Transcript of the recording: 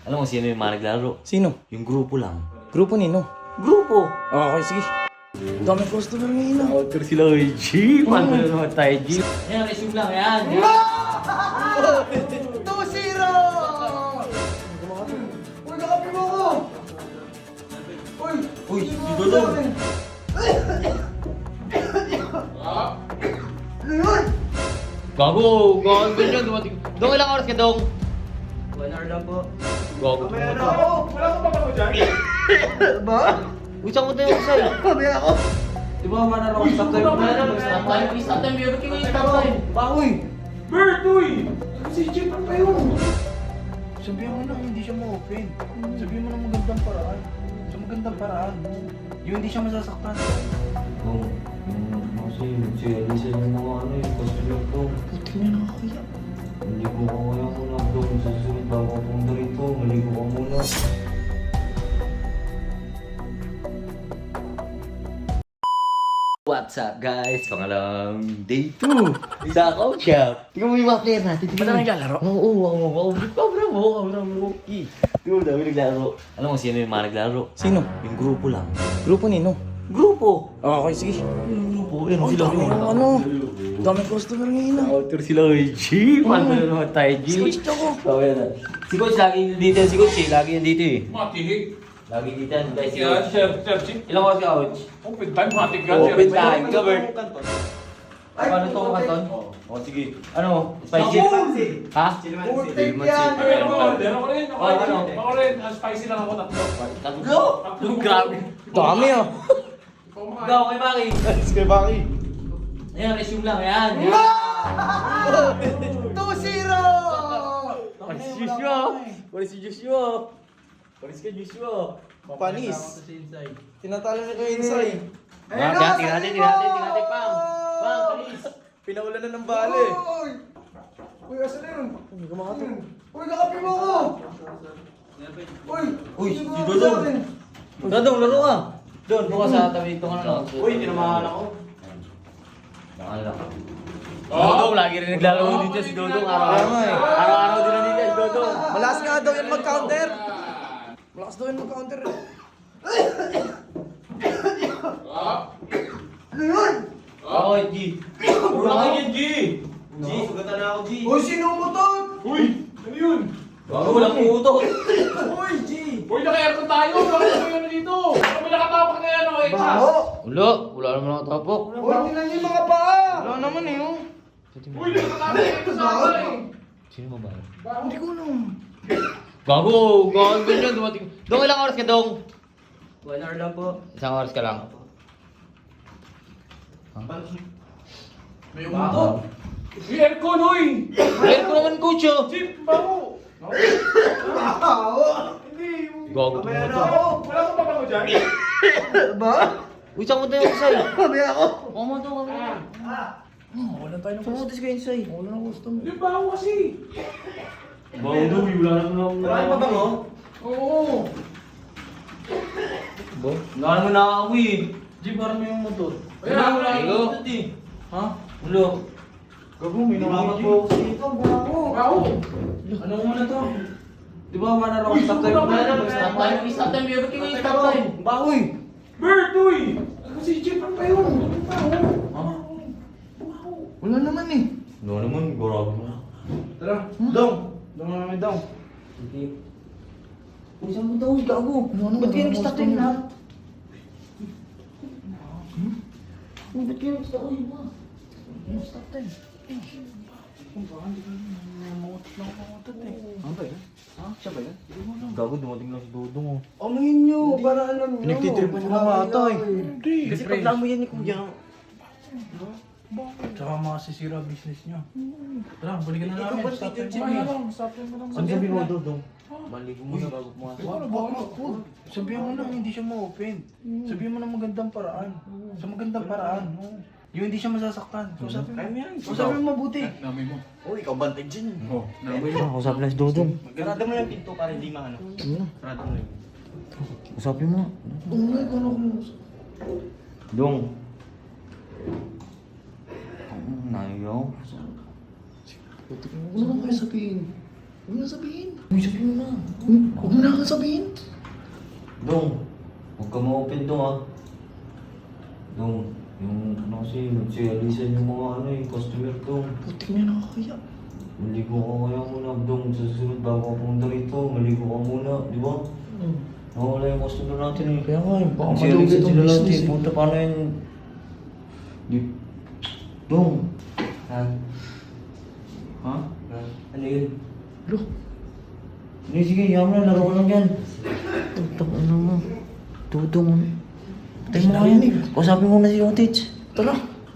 Alam mo sino yung mga naglaro? Sino? Yung grupo lang. Grupo nino? Grupo! Okay, sige. Dami customer ngayon ah. Order sila kay G. Paano na naman tayo, G? Yan, resume lang yan. 2-0! Uy, nakapi mo ko! Uy, si Dodong! Ano yun? Gago! Gago ganyan, dumating. Dong, ilang oras ka, Dong? 1 hour lang po. Gago. Mamaya na ako! Wala ka pa ba dyan? Ba? Uy, saan mo tayo sa'yo? Mamaya ako! Di ba, mana lang stop time? Wala na, mag-stop time. Stop time, ba't kayo stop time? Bakoy! Bert, uy! Si Jeep pa yun! Sabihan mo na hindi siya ma-open. Sabihan mo na magandang paraan. Sa magandang paraan. Yung hindi siya masasaktan. Dong, kasi nagsialisa yung mga ano yung customer ko. Puti niya nakakaya. Hindi ko kaya muna, Dong. Susunod bago ako punta rito. Maligo ka muna. What's up guys? Pangalawang day 2 sa coach shop. Tingnan mo yung mga player natin. Ba't na naglalaro? Oo. Bravo. Tingnan mo dami naglaro. Alam mo sino yung mga naglaro? Sino? Yung grupo lang. Grupo nino? Grupo! Okay, sige. Yung grupo, yun sila. Ano? Dami customer ngayon ah. Order sila kay G. Paano na naman tayo, G? Si Coach ako. Oo, yan na. Si Coach lagi dito. Si Coach lagi yan dito eh. Matihig. Lagi dito yan. Guys, si Yan, Coach. Sir Jeep. Ilang oras ka, Coach? Open time, matig ka. Open time. Ikaw, Bert. Ay, Paano ito ang kanton? Oo, sige. Ano? Spicy? Ha? Putik yan! Ako rin. Ano? Ako rin. Spicy lang ako tatlo. Tatlo? Grabe. Dami ah. Ikaw, kay Baki. Sige, Baki. Ayan, resume lang. Ayan. 2-0! Paris Joshua. Paris Joshua. Paris ka Joshua. Panis. Tinatalo niya kayo insay. Tingnan natin. Pang, Paris. Pinaulan na ng bale. Uy, asa na yun? Uy, nakapi mo ko! Uy, si Dodong. Dodong, laro ka. Doon, buka sa tabi ito ka na lang. Uy, tinamahan ako. Nakala ko. Dodong, lagi rin naglalaro dito si Dodong. Araw-araw din na dito si Dodong. Malakas nga daw yan mag-counter. Malakas daw yan mag-counter. Ano yun? Ako, G. Ako yun, G. G, sugatan na ako, G. Uy, sino umutot? Uy! Ano yun? Bago walang puto. Uy, G. Uy, naka-aircon tayo. Bakit ano yun dito? Ano may nakatapak na yan? Okay, Baho. Wala naman nakatapok. Uy, tingnan niyo yung mga paa. Wala naman eh, oh. Uy, nakatapak na ito sa akin eh. Sino ba ba? Hindi ko alam. Gago ganyan, dumating. Dong, ilang oras ka, Dong? 1 hour lang po. Isang oras ka lang. May umutot. May aircon, uy! Meron ko naman, coach, oh. Jeep, baho! Hindi, yung... Gago Mamaya na to. ako. Wala ka pa ba ko dyan? Ba? Uy, saan mo tayo sa'yo? Mamaya ako. Kamo to, kamo to. Wala tayo ng customer. Kayo insay. Wala ng customer. Hindi, baho kasi. Bago daw, wala naman ako. Marami pa ba mo? Oo. Wala naman nakakawi eh. G, parang may yung motor. Wala, wala. Hello? Ha? Ulo. Gago, may nakakapos dito. Bago. Baho! Ano mo na to? Di ba mana lang stop time? Wala na, Stop time, stop time. Ba't kayo stop time? Bago eh. Bert, uy! Si Jeep pa yun. Baho! Wala naman eh. Wala naman, grabe mo na. Tara. Dong. Dong na namin dong. Sige. Uy, saan mo daw? Gago. Ba't kayo nag-stop time na? Ba't kayo nag-stop time na? Stop time. Kung baka hindi ka mamutot lang mamutot eh. Ano ba yun? Ha? Siya ba yun? Gago, dumating lang si Dodong oh. Amuhin nyo, para alam nyo. Pinagtitripan nyo lang ata eh. Hindi. Kasi pag mo yan ni Kuya. Tsaka masisira business niya. Tara, balikan na Ikaw namin. ba Stop dito, time Jeep? mo na lang. Stop time mo lang. Ano sabi mo, Dodong? Maligo muna bago pumasok. Huwag. Sabihan mo na hindi siya ma-open. Sabihan mo na magandang paraan. Sa magandang paraan. Yung hindi siya masasaktan. Usapin mo. Usapin mo mabuti. Namay mo. Uy, ikaw bantay dyan. Oo. Namay mo. Kausapin lang si Dodong. Sarado mo yung pinto para hindi maano. Sarado mo yung Usapin mo. Umay ko na Dong. Nayaw. Ano bang kayo sabihin? Huwag na sabihin. Uy, sabihin mo na. na sabihin. Dong, huwag ka ma-open dong ah. Dong, yung ano kasi, nagsialisan yung mga ano eh, customer dong. Putik na nakakaya. Maligo ka kaya muna dong, sa susunod bago ka pumunta rito, maligo ka muna, di ba? Nawala yung customer natin eh. Kaya nga, baka Nagsialisan malugi itong sila lahat business eh, eh. puta paano yun? Di... Dong! Ha? Ha? Ano yun? Lo, Hindi, sige, yaman na, laro ko lang yan. Tutang ano mo. Dudong. Tayo mo ngayon. Kausapin mo na si Otich. tara.